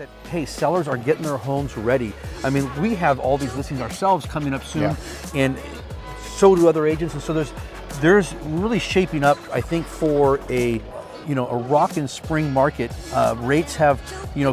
that, hey, sellers are getting their homes ready. I mean, we have all these listings ourselves coming up soon, and so do other agents. And so there's really shaping up, I think, for a rockin' spring market. Rates have,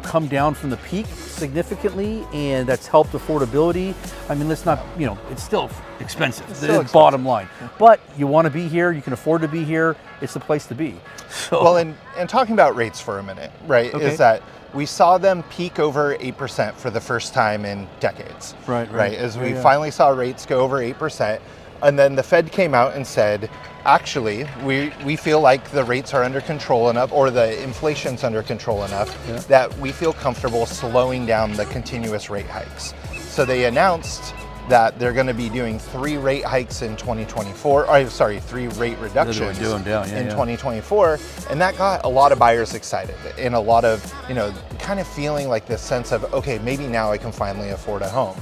come down from the peak significantly, and that's helped affordability. I mean, let's not, it's still expensive. It's bottom line. But you want to be here, you can afford to be here, it's the place to be. So, well, and talking about rates for a minute, right, is that we saw them peak over 8% for the first time in decades. Right. As we finally saw rates go over 8%. And then the Fed came out and said, actually, we feel like the rates are under control enough, or the inflation's under control enough, that we feel comfortable slowing down the continuous rate hikes. So they announced that they're going to be doing 3 rate hikes in 2024, 3 rate reductions in 2024. And that got a lot of buyers excited, and a lot of, kind of feeling like this sense of, okay, maybe now I can finally afford a home.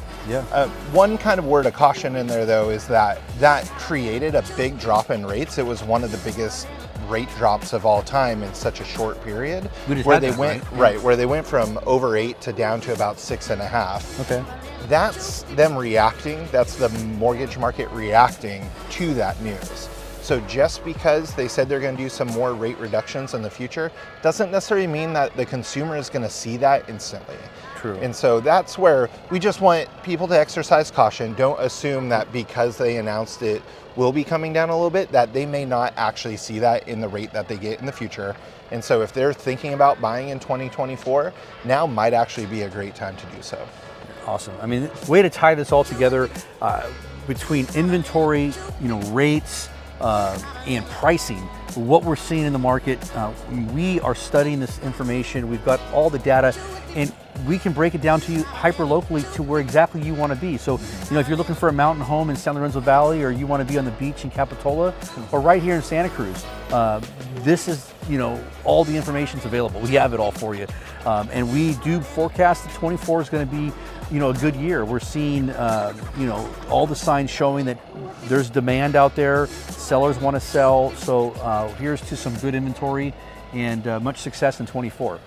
One kind of word of caution in there, though, is that created a big drop in rates. It was one of the biggest rate drops of all time in such a short period, where they went from over 8 to down to about 6.5. Okay. That's them reacting. That's the mortgage market reacting to that news. So just because they said they're going to do some more rate reductions in the future doesn't necessarily mean that the consumer is going to see that instantly. True. And so that's where we just want people to exercise caution. Don't assume that because they announced it will be coming down a little bit, that they may not actually see that in the rate that they get in the future. And so if they're thinking about buying in 2024, now might actually be a great time to do so. Awesome. I mean, way to tie this all together between inventory, rates, and pricing. What we're seeing in the market, we are studying this information. We've got all the data, and we can break it down to you hyper locally to where exactly you want to be. So, if you're looking for a mountain home in San Lorenzo Valley, or you want to be on the beach in Capitola, or right here in Santa Cruz, this is, all the information's available. We have it all for you. And we do forecast that 24 is going to be, a good year. We're seeing, all the signs showing that there's demand out there. Sellers want to sell. So here's to some good inventory and much success in 24.